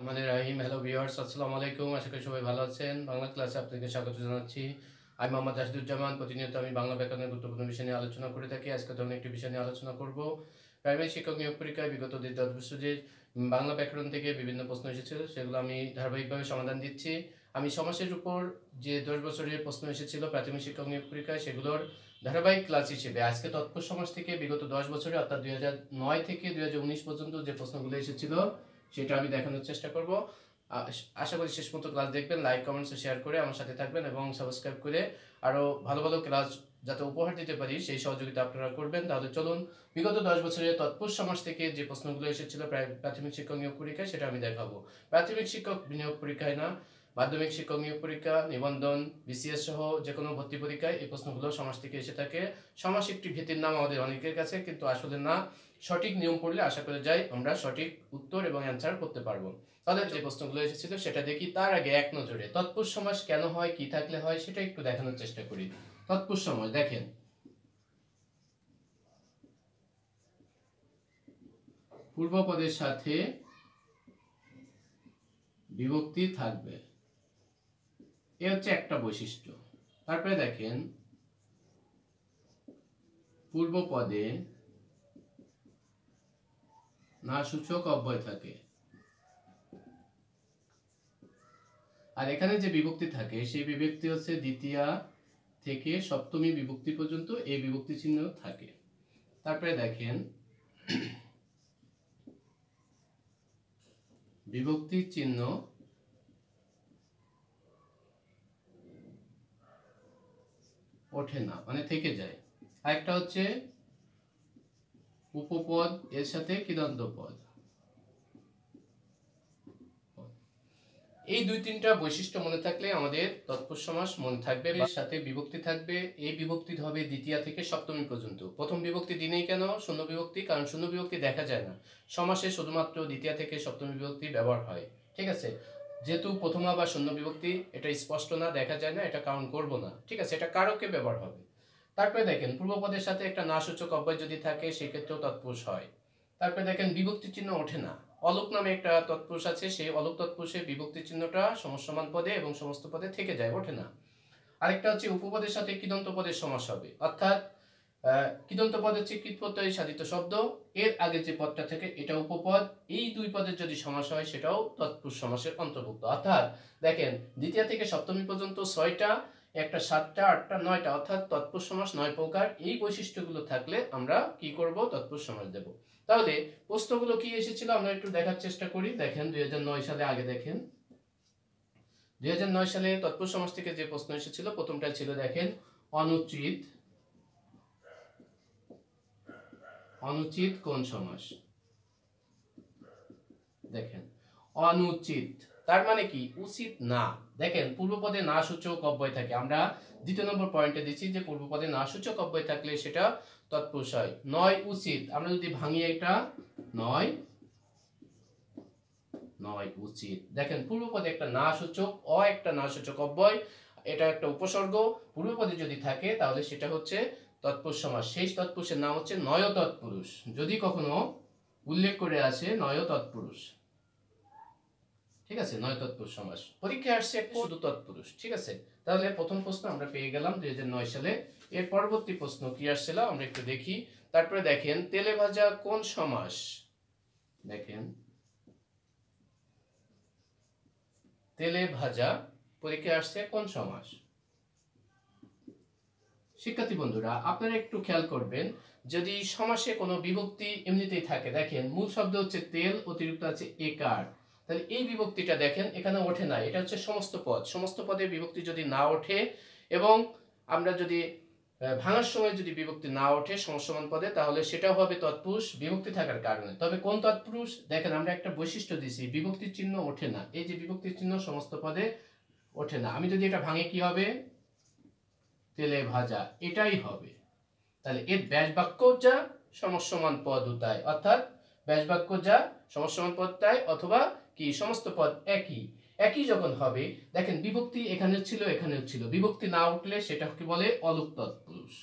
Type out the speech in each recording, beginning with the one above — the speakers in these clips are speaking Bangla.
রহিম। হ্যালো ভিউয়ার্স, আসসালামু আলাইকুম। আশা করি সবাই ভালো আছেন। বাংলা ক্লাসে আপনাকে স্বাগত জানাচ্ছি। আমি মোহাম্মদ রাশিদুজ্জামান। প্রতিনিয়ত আমি বাংলা ব্যাকরণের গুরুত্বপূর্ণ বিষয় নিয়ে আলোচনা করে থাকি। আজকে ধরনের একটি বিষয় নিয়ে আলোচনা করব। প্রাইমারি শিক্ষক নিয়োগ পরীক্ষায় বিগত 10 বছর যে বাংলা ব্যাকরণ থেকে বিভিন্ন প্রশ্ন এসেছিল, সেগুলো আমি ধারাবাহিকভাবে সমাধান দিচ্ছি। আমি সমাসের উপর যে 10 বছরের প্রশ্ন এসেছিল প্রাথমিক শিক্ষক নিয়োগ পরীক্ষায়, সেগুলোর ধারাবাহিক ক্লাস হিসেবে আজকে তৎপর সমাস থেকে বিগত 10 বছরে অর্থাৎ 2009 থেকে 2019 পর্যন্ত যে প্রশ্নগুলো এসেছিল সেটা আমি দেখানোর চেষ্টা করব। আশা করি শেষ পর্যন্ত ক্লাস দেখবেন। লাইক, কমেন্টস ও শেয়ার করে আমার সাথে থাকবেন এবং সাবস্ক্রাইব করে আরও ভালো ভালো ক্লাস যাতে উপহার দিতে পারি সেই সহযোগিতা আপনারা করবেন। তাহলে চলুন বিগত 10 বছরের তৎপুরুষ সমাজ থেকে যে প্রশ্নগুলো এসেছিল প্রাথমিক শিক্ষক নিয়োগ পরীক্ষায় সেটা আমি দেখাবো। প্রাথমিক শিক্ষক নিয়োগ পরীক্ষায় না, মাধ্যমিক শিক্ষক নিয়োগ পরীক্ষা, নিবন্ধন, বিসিএস সহ যে কোনো ভর্তি পরীক্ষায় এই প্রশ্নগুলো সমাজ থেকে এসে থাকে। সমাজ একটি ভীতির নাম আমাদের অনেকের কাছে, কিন্তু আসলে না। সঠিক নিয়ম পড়লে আশা করে যাই আমরা সঠিক উত্তর এবং অ্যান্সার করতে পারবো। তাদের যে প্রশ্নগুলো এসেছিল সেটা দেখি। তার আগে এক নজরে তৎপুরুষ সমাস কেন হয়, কি থাকলে হয়, সেটা একটু দেখানোর চেষ্টা করি। তৎপুরুষ সমাস দেখেন, পূর্বপদের সাথে বিভক্তি থাকবে, এ হচ্ছে একটা বৈশিষ্ট্য। তারপরে দেখেন, পূর্বপদে না সূচক অব্যয় থাকে, আর এখানে যে বিভক্তি থাকে সেই বিভক্তি হচ্ছে দ্বিতীয়া থেকে সপ্তমী বিভক্তি পর্যন্ত এই বিভক্তি চিহ্ন থাকে। তারপরে দেখেন, বিভক্তি চিহ্ন ওঠে না, মানে থেকে যায়। আরেকটা হচ্ছে উপপদ এর সাথে কৃদন্ত পদ। এই দুই তিনটা বৈশিষ্ট্য মনে থাকলে আমাদের তৎপুরুষ সমাস মনে থাকবে। এর সাথে বিভক্তি থাকবে, এই বিভক্তি হবে দ্বিতীয়া থেকে সপ্তমী পর্যন্ত। প্রথম বিভক্তি দিনেই কেন শূন্য বিভক্তি? কারণ শূন্য বিভক্তি দেখা যায় না সমাসে, শুধুমাত্র দ্বিতীয়া থেকে সপ্তমী বিভক্তি ব্যবহার হয়। ঠিক আছে, যেহেতু প্রথমা বা শূন্য বিভক্তি এটা স্পষ্ট না, দেখা যায় না, এটা কাউন্ট করব না। ঠিক আছে, এটা কারকে ব্যবহার হবে। তারপরে দেখেন, পূর্বপদের সাথে একটা না সূচক অব্যয় যদি থাকে সেক্ষেত্রেও তৎপুরুষ হয়। তারপরে দেখেন, বিভক্তি চিহ্ন ওঠে না। অলোক নামে একটা তৎপুরুষ আছে, সেই অলোক তৎপুরুষের বিভক্তি চিহ্নটা সমসমান পদে এবং সমস্ত পদে থেকে যায়, ওঠে না। আরেকটা হচ্ছে উপপদের সাথে কৃদন্ত পদের সমাস হবে, অর্থাৎ কৃদন্ত পদ হচ্ছে কৃত প্রত্যয় সাধিত শব্দ, এর আগে যে পদটা থাকে এটা উপপদ। এই দুই পদের যদি সমাস হয় সেটাও তৎপুরুষ সমাসের অন্তর্ভুক্ত। অর্থাৎ দেখেন, দ্বিতীয় থেকে সপ্তমী পর্যন্ত 6টা, একটা 7টা, 8টা, 9টা, অর্থাৎ তৎপুরুষ সমাস 9 প্রকার। এই বৈশিষ্ট্যগুলো থাকলে আমরা কি করব? তৎপুরুষ সমাস দেব। তাহলে প্রশ্নগুলো কি এসেছিল আমরা একটু দেখার চেষ্টা করি। দেখেন 2009 সালে, আগে দেখেন 2009 সালে তৎপুরুষ সমাস থেকে যে প্রশ্ন এসেছিল প্রথমটা ছিল, দেখেন, অনুচিত অনুচিত কোন সমাস। দেখেন, অনুচিত তার মানে কি? উচিত না। দেখেন, পূর্বপদে না সূচক অব্যয় থাকে, আমরা দ্বিতীয় নম্বর পয়েন্টে দিচ্ছি যে পূর্বপদে না সূচক অব্যয় থাকলে সেটা তৎপুরুষ হয়। নয় উচিত, আমরা যদি ভাঙি এটা, নয় নয় উচিত। দেখেন, পূর্বপদে একটা না সূচক, একটা না সূচক অব্যয়, এটা একটা উপসর্গ পূর্বপদে যদি থাকে তাহলে সেটা হচ্ছে তৎপুরুষ সমাস। শেষ তৎপুরুষের নাম হচ্ছে নয় তৎপুরুষ, যদি কখনো উল্লেখ করে আসে নয় তৎপুরুষ। ঠিক আছে, নয় তৎপুরুষ সমাস। পরীক্ষায় আসছে শুধু তৎপুরুষ। ঠিক আছে, তাহলে প্রথম প্রশ্ন আমরা পেয়ে গেলাম 2009 সালে। এর পরবর্তী প্রশ্ন কি আসছিল আমরা একটু দেখি। তারপরে দেখেন, তেলে ভাজা কোন সমাস। দেখেন, তেলে ভাজা পরীক্ষায় আসছে কোন সমাস। শিক্ষার্থী বন্ধুরা, আপনারা একটু খেয়াল করবেন, যদি সমাসে কোনো বিভক্তি এমনিতেই থাকে, দেখেন মূল শব্দ হচ্ছে তেল, অতিরিক্ত আছে একার, তাহলে এই বিভক্তিটা দেখেন এখানে ওঠে না। এটা হচ্ছে সমস্ত পদ, সমস্ত পদে বিভক্তি যদি না ওঠে এবং আমরা যদি ভাঙার সময় যদি বিভক্তি না ওঠে সমসমান পদে, তাহলে সেটাও হবে তৎপুরুষ বিভক্তি থাকার কারণে। তবে কোন তৎপুরুষ? দেখেন, আমরা একটা বৈশিষ্ট্য দিছি, বিভক্তির চিহ্ন ওঠে না। এই যে বিভক্তির চিহ্ন সমস্ত পদে ওঠে না, আমি যদি এটা ভাঙে কি হবে? তেলে ভাজা, এটাই হবে। তাহলে এর ব্যাস বাক্য যা, সমসমান পদ উতায়, অর্থাৎ ব্যাস বাক্য যা, সমসমান পদ তাই, অথবা কি সমস্ত পদ একই। একই যখন হবে, দেখেন বিভক্তি এখানে ছিল, এখানেও ছিল, বিভক্তি না উঠলে সেটা কি বলে? অলোক তৎপুরুষ।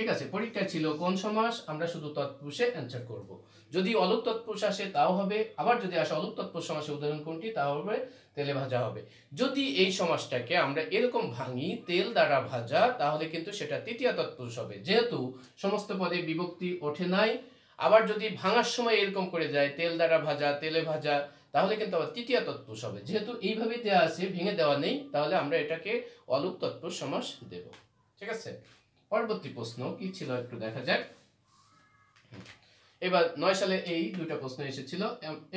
ঠিক আছে, পরীক্ষা ছিল কোন সমাস, আমরা শুধু তৎপুরুষে অ্যান্সার করব। যদি অলুক তৎপুরুষ আসে তাও হবে, আবার যদি আসে অলুক তৎপুরুষ সমাসের উদাহরণ কোনটি তাও হবে তেলে ভাজা হবে। যদি এই সমাসটাকে আমরা এরকম ভাঙি তেল দ্বারা ভাজা, তাহলে কিন্তু সেটা তৃতীয় তৎপুরুষ হবে, যেহেতু সমস্ত পদে বিভক্তি ওঠে নাই। আবার যদি ভাঙার সময় এরকম করে যায় তেল দ্বারা ভাজা, তেলে ভাজা, তাহলে কিন্তু আবার তৃতীয় তৎপুরুষ হবে। যেহেতু এইভাবে দেওয়া আছে, ভেঙে দেওয়া নেই, তাহলে আমরা এটাকে অলুক তৎপুরুষ সমাস দেব। ঠিক আছে, পরবর্তী প্রশ্ন কি ছিল একটু দেখা যাক। এবার 9 সালে এই দুটো প্রশ্ন এসেছিল।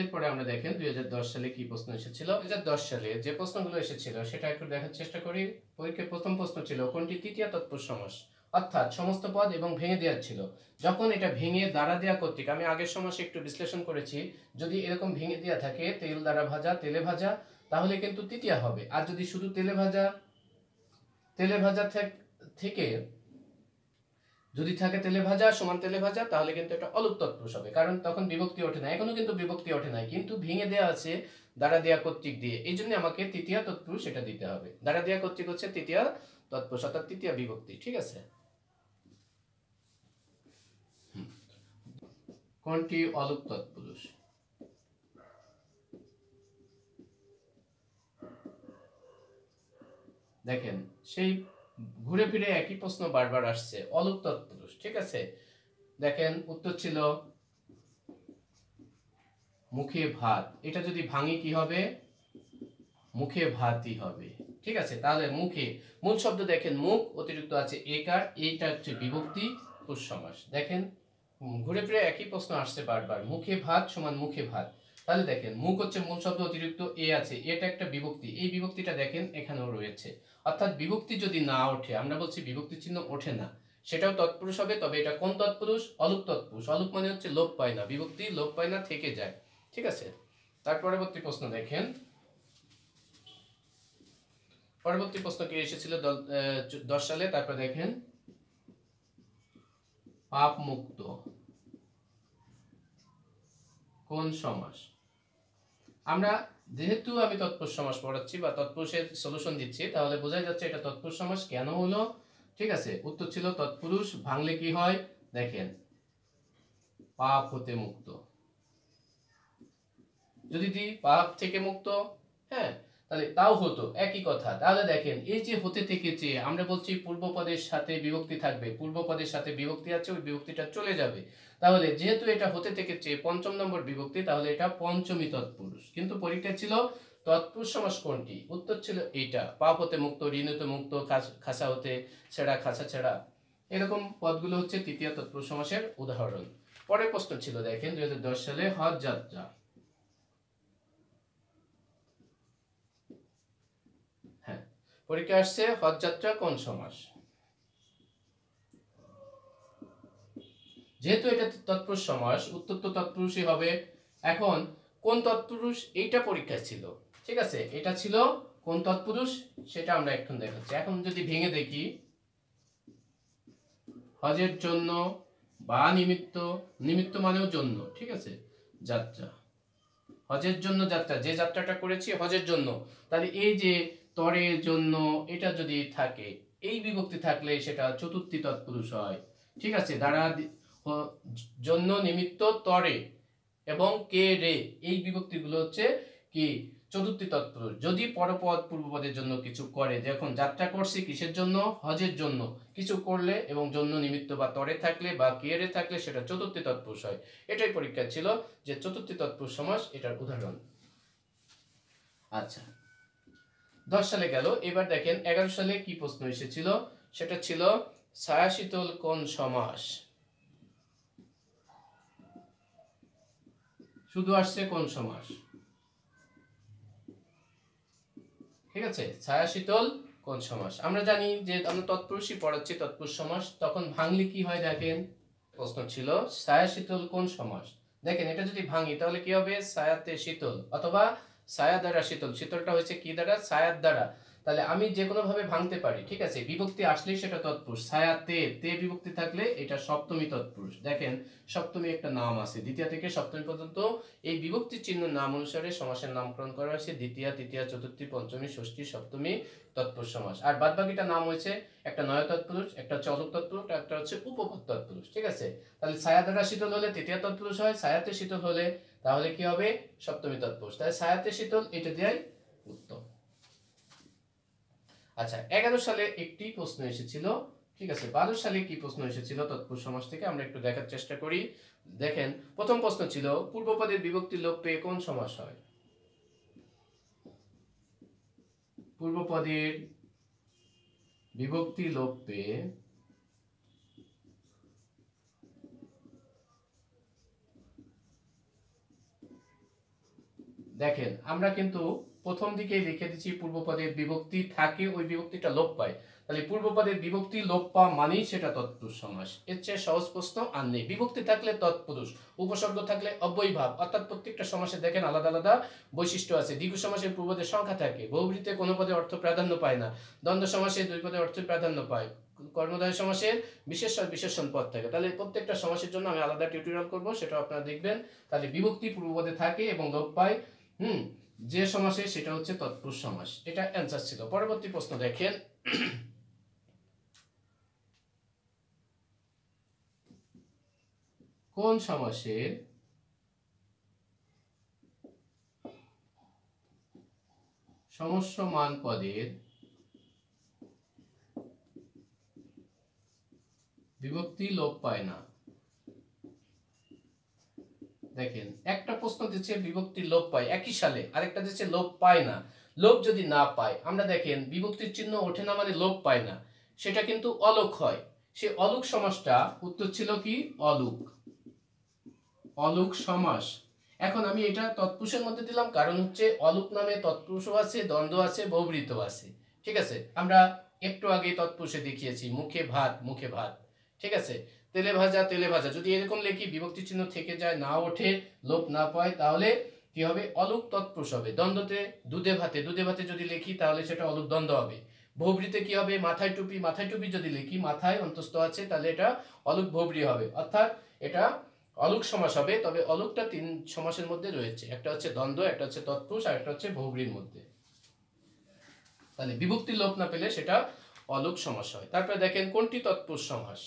এরপরে আমরা দেখেন 2010 সালে কি প্রশ্ন এসেছিল। 2010 সালে যে প্রশ্নগুলো এসেছিল সেটা একটু দেখার চেষ্টা করি। পরীক্ষার প্রথম প্রশ্ন ছিল কোনটি তৃতীয় তৎপুরুষ সমাস, অর্থাৎ সমস্ত পদ এবং ভেঙে দেওয়া ছিল। যখন এটা ভেঙে দ্বারা দেওয়া কর্তৃক, আমি আগের সমাসে একটু বিশ্লেষণ করেছি, যদি এরকম ভেঙে দেওয়া থাকে তেল দ্বারা ভাজা, তেলে ভাজা, তাহলে কিন্তু তৃতীয় হবে। আর যদি শুধু তেলে ভাজা, তেলে ভাজা থেকে যদি থাকে তেলে ভাজা সমান তেলে ভাজা, তাহলে কিন্তু এটা অলুক তৎপুরুষ হবে, কারণ তখন বিভক্তি ওঠে না। এখনো কিন্তু বিভক্তি ওঠে নাই, কিন্তু ভেঙে দেওয়া আছে দ্বারা দেয়া কর্তৃক দিয়ে, এই জন্য আমাকে তৃতীয় তৎপুরুষ এটা দিতে হবে। দ্বারা দেয়া কর্তৃক হচ্ছে তৃতীয় তৎপুরুষ, অর্থাৎ তৃতীয় বিভক্তি। ঠিক আছে, কোনটি অলুক তৎপুরুষ? দেখেন সেই ঘুরে ফিরে একই প্রশ্ন বারবার আসছে, অলুক তৎপুরুষ। ঠিক আছে, দেখেন উত্তর ছিল মুখে ভাত। এটা যদি ভাঙি কি হবে? মুখে ভাতই হবে। ঠিক আছে, তাহলে মুখে মূল শব্দ দেখেন মুখ, অতিরিক্ত আছে একার, এইটা হচ্ছে বিভক্তি পুরুষ সমাস। দেখেন ঘুরে ফিরে একই প্রশ্ন আসছে বারবার, মুখে ভাত সমান মুখে ভাত। তাহলে দেখেন মুখ হচ্ছে মূল শব্দ, অতিরিক্ত এ আছে, এটা একটা বিভক্তি, এই বিভক্তিটা দেখেন এখানেও রয়েছে। অর্থাৎ বিভক্তি যদি না ওঠে, আমরা বলছি বিভক্তি চিহ্ন ওঠে না, সেটাও তৎপুরুষ হবে। তবে এটা কোন তৎপুরুষ? অলুক তৎপুরুষ। অলুক মানে হচ্ছে লোপ পায় না, বিভক্তি লোপ পায় না, থেকে যায়। ঠিক আছে, তার পরবর্তী প্রশ্ন দেখেন। পরবর্তী প্রশ্ন কি এসেছিল 10 সালে, তারপর দেখেন পাপ মুক্ত কোন সমাস? আমরা যেহেতু আমি তৎপুরুষ সমাস পড়াচ্ছি বা তৎপুরুষের সলিউশন দিচ্ছি, তাহলে বোঝাই যাচ্ছে এটা তৎপুরুষ সমাস কেন হলো। ঠিক আছে, উত্তর ছিল তৎপুরুষ ভাঙলে কি হয়, দেখেন পাপ হতে মুক্ত। যদি দি পাপ থেকে মুক্ত, হ্যাঁ, তাহলে তাও হতো একই কথা। তাহলে দেখেন এই যে হতে থেকে চেয়ে, আমরা বলছি পূর্বপদের সাথে বিভক্তি থাকবে, পূর্বপদের সাথে বিভক্তি আছে, ওই বিভক্তিটা চলে যাবে। তাহলে যেহেতু এটা হতে থেকে চেয়ে পঞ্চম নম্বর বিভক্তি, তাহলে এটা পঞ্চমী তৎপুরুষ। কিন্তু পরীক্ষা ছিল তৎপুরুষ সমাস কোনটি, উত্তর ছিল এইটা, পাপ হতে মুক্ত, ঋণ হতে মুক্ত, খাসা হতে ছেঁড়া, খাসা ছেঁড়া, এরকম পদগুলো হচ্ছে তৃতীয় তৎপুরুষ সমাসের উদাহরণ। পরের প্রশ্ন ছিল দেখেন 2010 সালে হজ যাত্রা। হ্যাঁ, পরীক্ষা আসছে হজ যাত্রা কোন সমাস? যেহেতু এটা তৎপুরুষ সমাস, উত্তর তো তৎপুরুষই হবে। এখন কোন তৎপুরুষ, এইটা পরীক্ষা ছিল। ঠিক আছে, এটা ছিল কোন তৎপুরুষ সেটা আমরা এখন দেখাচ্ছি। এখন যদি ভেঙে দেখি, হজের জন্য বা নিমিত্ত, নিমিত্ত মানেও জন্য। ঠিক আছে, যাত্রা, হজের জন্য যাত্রা, যে যাত্রাটা করেছি হজের জন্য, তাহলে এই যে তরের জন্য, এটা যদি থাকে, এই বিভক্তি থাকলে সেটা চতুর্থী তৎপুরুষ হয়। ঠিক আছে, দ্বারা জন্য, নিমিত্ত, তরে এবং কে রে, এই বিভক্তিগুলো হচ্ছে কি চতুর্থী তৎপুরুষ। যদি পরপদ পূর্বপদের জন্য কিছু করে, যখন যাত্রা করছি কিসের জন্য, হজের জন্য, কিছু করলে এবং জন্য, নিমিত্ত বা তরে থাকলে বা কে রে থাকলে সেটা চতুর্থী তৎপুরুষ হয়। এটাই পরীক্ষা ছিল যে চতুর্থী তৎপুরুষ সমাস, এটার উদাহরণ। আচ্ছা, 10 সালে গেল। এবার দেখেন 11 সালে কি প্রশ্ন এসেছিল, সেটা ছিল ছায়া শীতল কোন সমাস। শুধু আসছে কোন সমাস। ঠিক আছে, ছায়া শীতল কোন সমাস। আমরা জানি যে আমরা তৎপুরুষই পড়াচ্ছি, তৎপুরুষ সমাস, তখন ভাঙলে কি হয় দেখেন। প্রশ্ন ছিল ছায়া শীতল কোন সমাস। দেখেন এটা যদি ভাঙি তাহলে কি হবে, ছায়াতে শীতল, অথবা ছায়া দ্বারা শীতল। শীতলটা হয়েছে কি দ্বারা, ছায়ার দ্বারা। তাহলে আমি যে কোনো ভাবে ভাঙতে পারি, ঠিক আছে। বিভক্তি আসলেই সেটা তৎপুরুষ। ছায়া তে, তে বিভক্তি থাকলে এটা সপ্তমী তৎপুরুষ। দেখেন সপ্তমী একটা নাম আছে, দ্বিতীয়া থেকে সপ্তমী পর্যন্ত এই বিভক্তির চিহ্ন নাম অনুসারে সমাসের নামকরণ করা হয়েছে। দ্বিতীয়া, তৃতীয়া, চতুর্থী, পঞ্চমী, ষষ্ঠী, সপ্তমী তৎপুরুষ সমাস। আর বাদ বাকিটা নাম হয়েছে একটা নয় তৎপুরুষ, একটা হচ্ছে অলুক তৎপুরুষ, একটা হচ্ছে উপপদ তৎপুরুষ, ঠিক আছে। তাহলে ছায়া দ্বারা শীতল হলে তৃতীয় তৎপুরুষ হয়, ছায়াতে শীতল হলে তাহলে কি হবে, সপ্তমী তৎপুরুষ। তাহলে ছায়াতে শীতল এটা দিয়েই উত্তম। আচ্ছা, 11 সালে একটি প্রশ্ন এসেছিল, ঠিক আছে। 12 সালে কি প্রশ্ন এসেছিল তৎপুরুষ সমাস থেকে আমরা একটু দেখার চেষ্টা করি। দেখেন প্রথম প্রশ্ন ছিল পূর্বপদের বিভক্তি লোপ পেয়ে কোন সমাস হয়। পূর্বপদের বিভক্তি লোপ পেয়ে দেখেন আমরা কিন্তু প্রথম দিকেই লিখে দিচ্ছি পূর্বপদের বিভক্তি থাকে, ওই বিভক্তিটা লোপ পায়। তাহলে পূর্বপদের বিভক্তি লোপ পাওয়া মানেই সেটা তৎপুরুষ সমাস। এর চেয়ে সহজ প্রশ্ন আর নেই। বিভক্তি থাকলে তৎপুরুষ, উপসর্গ থাকলে অব্যয়ীভাব, অর্থাৎ প্রত্যেকটা সমাসে দেখেন আলাদা আলাদা বৈশিষ্ট্য আছে। দ্বিগু সমাসের পূর্বপদের সংখ্যা থাকে, বহুব্রীতে কোনো পদে অর্থ প্রাধান্য পায় না, দ্বন্দ্ব সমাসে দুই পদে অর্থ প্রাধান্য পায়, কর্মধারয় সমাসের বিশেষণ বিশেষণ পদ থাকে। তাহলে প্রত্যেকটা সমাসের জন্য আমি আলাদা টিউটোরিয়াল করব, সেটা আপনারা দেখবেন। তাহলে বিভক্তি পূর্বপদে থাকে এবং লোপ পায় যে সমাসে, সেটা হচ্ছে তৎপুরুষ সমাস। এটা অ্যান্সার ছিল। পরবর্তী প্রশ্ন দেখেন, কোন সমাসের সমস্যমান পদের বিভক্তি লোপ পায় না। দেখেন একটা প্রশ্ন দিচ্ছে বিভক্তি লোপ পায় একই সালে, আরেকটা দিচ্ছে লোপ পায় না। লোপ যদি না পায়, আমরা দেখেন বিভক্তির চিহ্ন ওঠে না মানে লোপ পায় না, সেটা কিন্তু অলুক হয়। সে অলুক সমাসটা উত্তর ছিল কি, অলুক, অলুক সমাস। এখন আমি এটা তৎপুরুষের মধ্যে দিলাম, কারণ হচ্ছে অলুক নামে তৎপুরুষও আছে, দ্বন্দ্ব আছে, বহুব্রীত আছে, ঠিক আছে। আমরা একটু আগে তৎপুরুষে দেখিয়েছি মুখে ভাত, মুখে ভাত, ঠিক আছে। তেলে ভাজা, তেলে ভাজা, যদি এরকম লিখি বিভক্তি চিহ্ন থেকে যায়, না ওঠে, লোপ না পায়, তাহলে কি হবে, অলুক তৎপুরুষ হবে। দ্বন্দ্বতে দুধে ভাতে, দুধে ভাতে যদি লিখি তাহলে সেটা অলুক দ্বন্দ্ব হবে। বহুব্রীতে কি হবে, মাথায় টুপি, মাথায় টুপি যদি লিখি, মাথায় অন্তস্থ আছে, তাহলে এটা অলুক বহুব্রী হবে, অর্থাৎ এটা অলুক সমাস হবে। তবে অলুকটা তিন সমাসের মধ্যে রয়েছে, একটা হচ্ছে দ্বন্দ্ব, একটা হচ্ছে তৎপুরুষ, আর একটা হচ্ছে বহুব্রীর মধ্যে। তাহলে বিভক্তি লোপ না পেলে সেটা অলুক সমাস হয়। তারপরে দেখেন কোনটি তৎপুরুষ সমাস।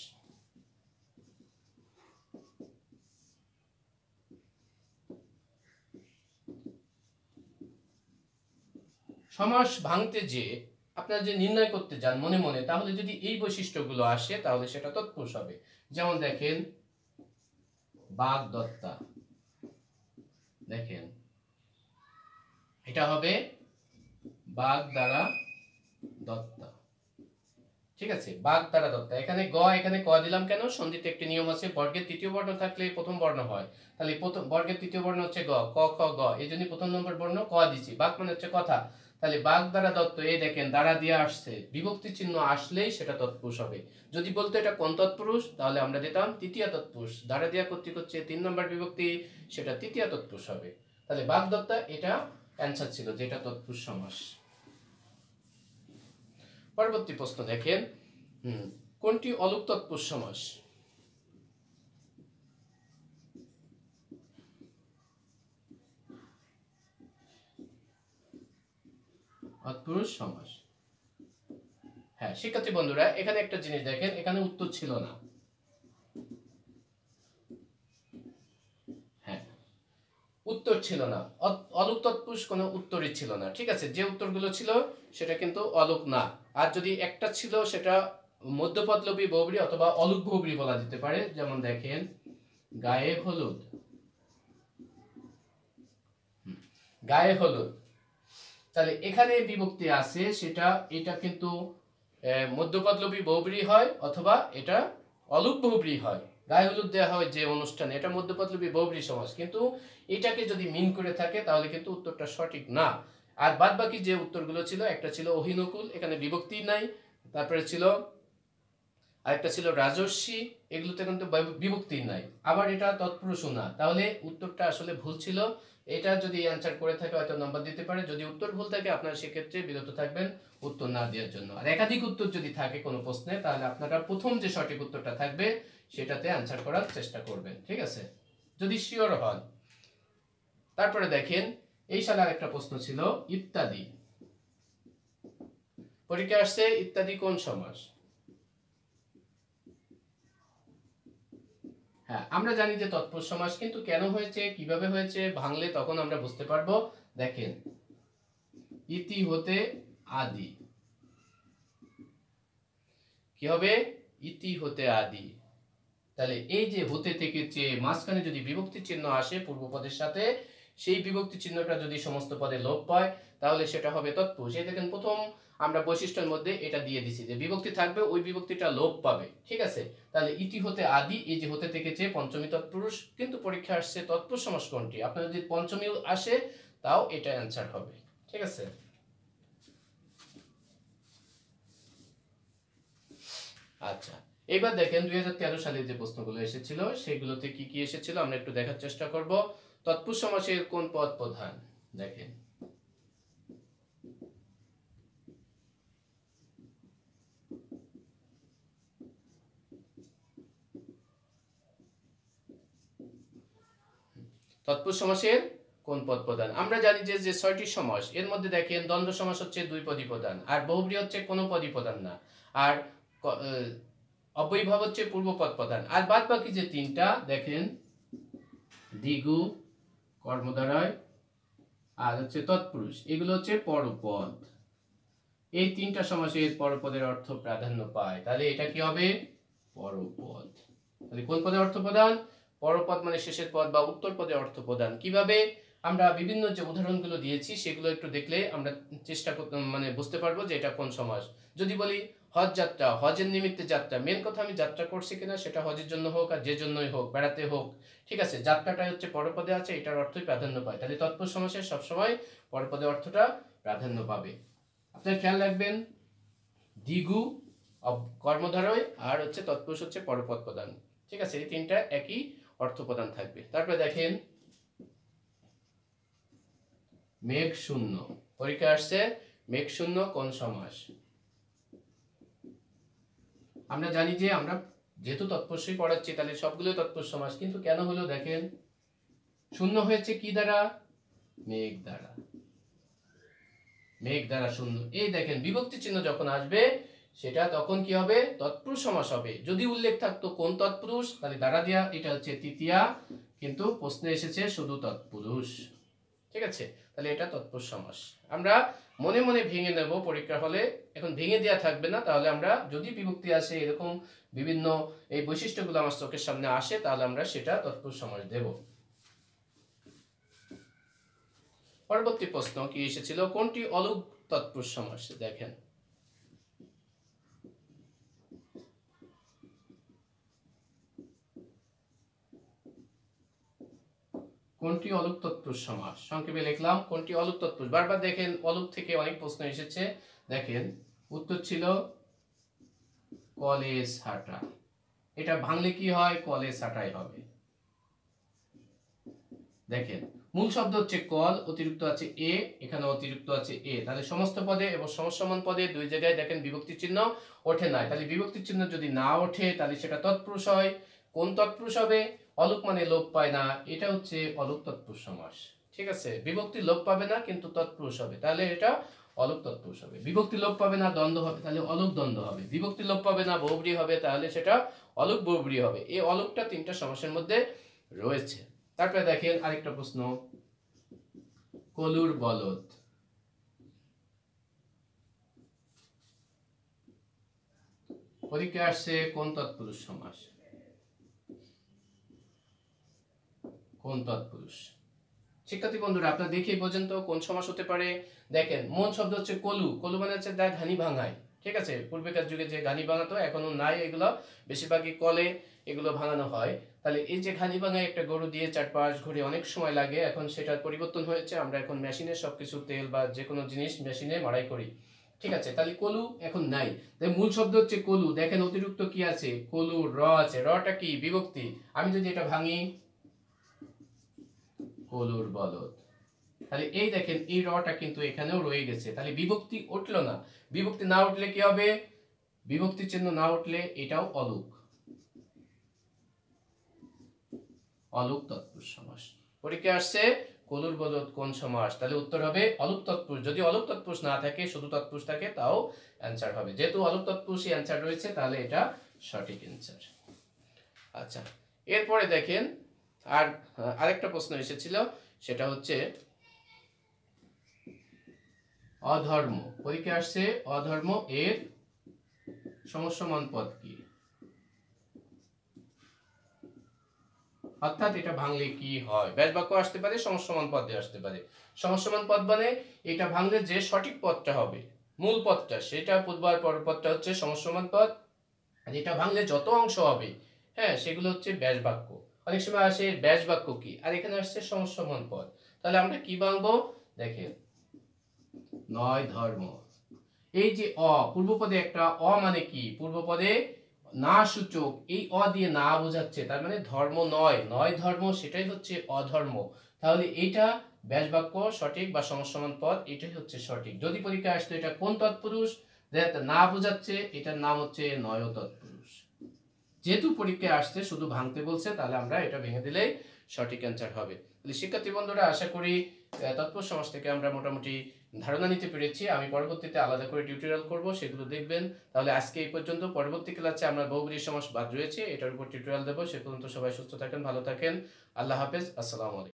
সমাস ভাঙতে যে আপনারা যে নির্ণয় করতে যান মনে মনে, তাহলে যদি এই বৈশিষ্ট্যগুলো আসে তাহলে সেটা তৎপুরুষ হবে। যেমন দেখেন বাগদত্তা, দেখেন এটা হবে বাগ দ্বারা দত্তা, ঠিক আছে। বাগ দ্বারা দত্তা, এখানে গ এখানে ক দিলাম কেন, সন্ধিতে একটি নিয়ম আছে, বর্গের তৃতীয় বর্ণ থাকলে প্রথম বর্ণ হয়। তাহলে প্রথম বর্গের তৃতীয় বর্ণ হচ্ছে গ, ক খ গ, এই জন্য প্রথম নম্বর বর্ণ ক দিছি। বাগ মানে হচ্ছে কথা। তাহলে বাগ দ্বারা দত্ত, এই দেখেন দ্বারা দিয়ে আসছে, বিভক্তি চিহ্ন আসলেই সেটা তৎপুরুষ হবে। যদি বলতো এটা কোন তৎপুরুষ, তাহলে আমরা দিতাম তৃতীয় তৎপুরুষ। দ্বারা দিয়া কর্তৃক হচ্ছে 3 নম্বর বিভক্তি, সেটা তৃতীয় তৎপুরুষ হবে। তাহলে বাগ দত্তা এটা অ্যান্সার ছিল, যেটা তৎপুরুষ সমাস। পরবর্তী প্রশ্ন দেখেন, কোনটি অলুক তৎপুরুষ সমাস। তৎপুরুষ সমাস, হ্যাঁ শিক্ষার্থী বন্ধুরা, এখানে একটা জিনিস দেখেন, এখানে উত্তর ছিল না। হ্যাঁ উত্তর ছিল না, অলুক তৎপুরুষ কোনো উত্তরই ছিল না, ঠিক আছে। যে উত্তরগুলো ছিল সেটা কিন্তু অলুক না। আর যদি একটা ছিল সেটা মধ্যপদলোপী বহুব্রী অথবা অলুক বহুব্রী বলা যেতে পারে। যেমন দেখেন গায়ে হলুদ, গায়ে হলুদ, তাহলে এখানে বিভক্তি আছে, সেটা এটা কিন্তু মধ্যপদলোপী বহুব্রী হয় অথবা এটা অলুক বহুব্রী হয়। গায়ে হলুদ দেওয়া হয় যে অনুষ্ঠানে, এটা মধ্যপদলোপী বহুব্রী সমাস, কিন্তু এটাকে যদি মিন করে থাকে তাহলে কিন্তু উত্তরটা সঠিক না। আর বাদ বাকি যে উত্তরগুলো ছিল, একটা ছিল অহিনকুল, এখানে বিভক্তি নাই, তারপরে ছিল আরেকটা ছিল রাজস্বী, এগুলোতে কিন্তু বিভক্তি নাই, আবার এটা তৎপুরুষও না। তাহলে উত্তরটা আসলে ভুল ছিল, এটা যদি অ্যান্সার করে থাকে হয়তো নাম্বার দিতে পারে, যদি উত্তর ভুল থাকে আপনারা সেক্ষেত্রে বিরত থাকবেন উত্তর না দেওয়ার জন্য। আর একাধিক উত্তর যদি থাকে কোনো প্রশ্নে তাহলে আপনারা প্রথম যে সঠিক উত্তরটা থাকবে সেটাতে অ্যান্সার করার চেষ্টা করবেন, ঠিক আছে, যদি শিওর হন। তারপরে দেখেন এই সালে আরেকটা প্রশ্ন ছিল ইত্যাদি। পরীক্ষা আসছে ইত্যাদি কোন সমাস? হ্যাঁ, আমরা জানি যে তৎপুরুষ সমাস, কিন্তু কেন হয়েছে, কিভাবে হয়েছে, ভাঙলে তখন আমরা বুঝতে পারবো। দেখেন ইতি হতে আদি, কি হবে? ইতি হতে আদি। তাহলে এই যে হতে থেকে চেয়ে মাঝখানে যদি বিভক্তি চিহ্ন আসে পূর্বপদের সাথে, সেই বিভক্তি চিহ্নটা যদি সমস্ত পদে লোপ পায় তাহলে সেটা হবে তৎপুরুষ। এই দেখেন প্রথম আমরা বৈশিষ্ট্যের মধ্যে এটা দিয়ে দিছি যে বিভক্তি থাকবে, ওই বিভক্তিটা লোপ পাবে, ঠিক আছে। তাহলে ইতি হতে আদি, এই যে হতে থেকে চেয়ে পঞ্চমী তৎপুরুষ, কিন্তু পরীক্ষা আসছে তৎপুরুষ সমাস কোনটি। আপনার যদি পঞ্চমী আসে তাও এটা অ্যান্সার হবে, ঠিক আছে। আচ্ছা, এবার দেখেন 2013 সালে যে প্রশ্নগুলো এসেছিল সেগুলোতে কি কি এসেছিল আমরা একটু দেখার চেষ্টা করব। তৎপুরুষ সমাসের কোন পদ প্রধান? দেখেন তৎপুরুষ সমাসের কোন পদ প্রধান? আমরা জানি যে যে 6টি সমাস, এর মধ্যে দেখেন দ্বন্দ্ব সমাস হচ্ছে 2 পদই প্রধান, আর বহুব্রী হচ্ছে কোনো পদই প্রধান না, আর অব্যয়ীভাব হচ্ছে পূর্বপদ প্রধান, আর বাদ বাকি যে 3টা দেখেন দ্বিগু, কর্মধারয় আর হচ্ছে তৎপুরুষ, এগুলো হচ্ছে পরপদ। এই 3টা সমাসের পরপদের অর্থ প্রাধান্য পায়, তাহলে এটা কি হবে? পরপদ। তাহলে কোন পদে অর্থ প্রদান? পরপদ মানে শেষের পদ বা উত্তর পদে অর্থ প্রদান। কিভাবে? আমরা বিভিন্ন যে উদাহরণগুলো দিয়েছি সেগুলো একটু দেখলে আমরা চেষ্টা করতে মানে বুঝতে পারবো যে এটা কোন সমাস। যদি বলি হজ যাত্রা, হজের নিমিত্তে যাত্রা, মেন কথা আমি যাত্রা করছি কিনা, সেটা হজের জন্য হোক আর যে জন্যই হোক, বেড়াতে হোক, ঠিক আছে, যাত্রাটাই হচ্ছে পরপদে আছে, এটার অর্থই প্রাধান্য পায়। তাহলে তৎপুরুষ সমাসের সবসময় পরপদে অর্থটা প্রাধান্য পাবে। আপনারা খেয়াল রাখবেন দ্বিগু কর্মধারয় আর হচ্ছে তৎপুরুষ হচ্ছে পরপদ প্রদান, ঠিক আছে, এই 3টা একই অর্থ প্রদান থাকবে। তারপরে দেখেন মেঘ শূন্য, পরীক্ষা আসছে মেঘ শূন্য কোন সমাস? আমরা জানি যে আমরা যেহেতু তৎপুরুষই পড়াচ্ছি তাহলে সবগুলো তৎপুরুষ সমাস, কিন্তু কেন হলো দেখেন শূন্য হয়েছে কি দ্বারা? মেঘ দ্বারা। মেঘ দ্বারা শূন্য, এই দেখেন বিভক্তি চিহ্ন যখন আসবে সেটা তখন কি হবে? তৎপুরুষ সমাস হবে। যদি উল্লেখ থাকতো কোন তৎপুরুষ তাহলে দ্বারা দিয়া, এটা হচ্ছে তৃতীয়া, কিন্তু প্রশ্নে এসেছে শুধু তৎপুরুষ, ঠিক আছে, তাহলে এটা তৎপুরুষ সমাস। আমরা মনে মনে ভেঙে নেব পরীক্ষার হলে, এখন ভেঙে দেওয়া থাকবে না। তাহলে আমরা যদি বিভক্তি আসে এরকম বিভিন্ন এই বৈশিষ্ট্যগুলো আমার চোখের সামনে আসে তাহলে আমরা সেটা তৎপুরুষ সমাস দেব। পরবর্তী প্রশ্ন কি এসেছিল? কোনটি অলুক তৎপুরুষ সমাস? দেখেন কোনটি অলুক তৎপুরুষ সমাস? সংক্ষেপে লিখলাম কোনটি অলুক তৎপুরুষ। বারবার দেখেন অলুক থেকে অনেক প্রশ্ন এসেছে। দেখেন উত্তর ছিল কলেজ হাঁটা, এটা ভাঙলে কি হয়? কলেজ হাঁটাই হবে। দেখেন মূল শব্দ হচ্ছে কল, অতিরিক্ত আছে এ, এখানে অতিরিক্ত আছে এ, তাহলে সমস্ত পদে এবং সমসমান পদে দুই জায়গায় দেখেন বিভক্তি চিহ্ন ওঠে না। তাহলে বিভক্তি চিহ্ন যদি না ওঠে তাহলে সেটা তৎপুরুষ হয়। কোন তৎপুরুষ হবে? অলুক মানে লোপ পায় না, এটা হচ্ছে অলুক তৎপুরুষ সমাস, ঠিক আছে। বিভক্তি লোপ পাবে না কিন্তু তৎপুরুষ হবে, তাহলে এটা অলুক তৎপুরুষ হবে। বিভক্তি লোপ পাবে না, দ্বন্দ্ব হবে, তাহলে অলুক দ্বন্দ্ব হবে। বিভক্তি লোপ পাবে না, বহুব্রী হবে, তাহলে সেটা অলুক বহুব্রী হবে। এই অলুকটা 3টা সমাসের মধ্যে রয়েছে। তারপরে দেখেন আরেকটা প্রশ্ন, কলুর বলদ, পরীক্ষা আসছে কোন তৎপুরুষ সমাস? কোন তৎপুরুষ? শিক্ষার্থী বন্ধুরা আপনারা দেখেই পর্যন্ত কোন সমাস হতে পারে। দেখেন মূল শব্দ হচ্ছে কলু, কলু মানে হচ্ছে দা ঘানি ভাঙায়, ঠিক আছে। পূর্বেকার যুগে যে ঘানি ভাঙাতো এখনো নাই, এগুলো বেশিরভাগই কলে এগুলো ভাঙানো হয়। তাহলে এই যে ঘানি ভাঙায় একটা গরু দিয়ে চারপাশ ঘুরে অনেক সময় লাগে, এখন সেটার পরিবর্তন হয়েছে, আমরা এখন মেশিনে সবকিছু তেল বা যে কোনো জিনিস মেশিনে মাড়াই করি, ঠিক আছে। তাহলে কলু এখন নাই, তাই মূল শব্দ হচ্ছে কলু। দেখেন অতিরিক্ত কি আছে? কলু, র আছে, রটা কি? বিভক্তি। আমি যদি এটা ভাঙি কলুর বলদ, তাহলে এই দেখেন এই রটা কিন্তু এখানেও রয়ে গেছে, তাহলে বিভক্তি উঠলো না। বিভক্তি না উঠলে কি হবে? বিভক্তি চিহ্ন না উঠলে এটাও অলুক, অলুক তৎপুরুষ সমাস। পরীক্ষা আসছে কলুর বদল কোন সমাস, তাহলে উত্তর হবে অলুক তৎপুরুষ। যদি অলুক তৎপুরুষ না থাকে, শুধু তৎপুরুষ থাকে, তাও অ্যান্সার হবে। যেহেতু অলুক তৎপুরুষই অ্যান্সার রয়েছে, তাহলে এটা সঠিক অ্যান্সার। আচ্ছা, এরপরে দেখেন আরেকটা প্রশ্ন এসেছিল, সেটা হচ্ছে অধর্ম। পরীক্ষা আসছে অধর্ম এর সমসমান পদ কি, অর্থাৎ এটা ভাঙলে কি হয়। ব্যাস বাক্য আসতে পারে, সমসমান পদে আসতে পারে। সমসমান পদ মানে এটা ভাঙলে যে সঠিক পদটা হবে, মূল পদটা, সেটা পূর্বার পরের পদটা হচ্ছে সমসমান পদ, আর এটা ভাঙলে যত অংশ হবে, হ্যাঁ, সেগুলো হচ্ছে ব্যাস বাক্য। অনেক সময় আসে ব্যাস বাক্য কি, আর এখানে আসছে সমসমান পদ। তাহলে আমরা কি ভাঙবো? দেখেন, নয় ধর্ম, এই যে পূর্বপদে একটা মানে কি, পূর্বপদে না সূচক, এই দিয়ে না বোঝাচ্ছে, তার মানে ধর্ম নয়, নয় ধর্ম, সেটাই হচ্ছে অধর্ম। তাহলে এটা ব্যাস বাক্য সঠিক বা সমসমান পদ, এটাই হচ্ছে সঠিক। যদি পরীক্ষা আসতো এটা কোন তৎপুরুষ, না বোঝাচ্ছে, এটার নাম হচ্ছে নয় তৎপুরুষ। যেহেতু পরীক্ষায় আসছে শুধু ভাঙতে বলছে, তাহলে আমরা এটা ভেঙে দিলেই সঠিক অ্যান্সার হবে। শিক্ষার্থী বন্ধুরা, আশা করি তৎপুরুষ সমাস থেকে আমরা মোটামুটি ধারণা নিতে পেরেছি। আমি পরবর্তীতে আলাদা করে টিউটোরিয়াল করব, সেগুলো দেখবেন। তাহলে আজকে এই পর্যন্ত। পরবর্তী ক্লাসে আমরা বহুব্রীহি সমাস বাদ রয়েছে, এটার উপর টিউটোরিয়াল দেবো। সে পর্যন্ত সবাই সুস্থ থাকেন, ভালো থাকেন। আল্লাহ হাফেজ, আসসালামু আলাইকুম।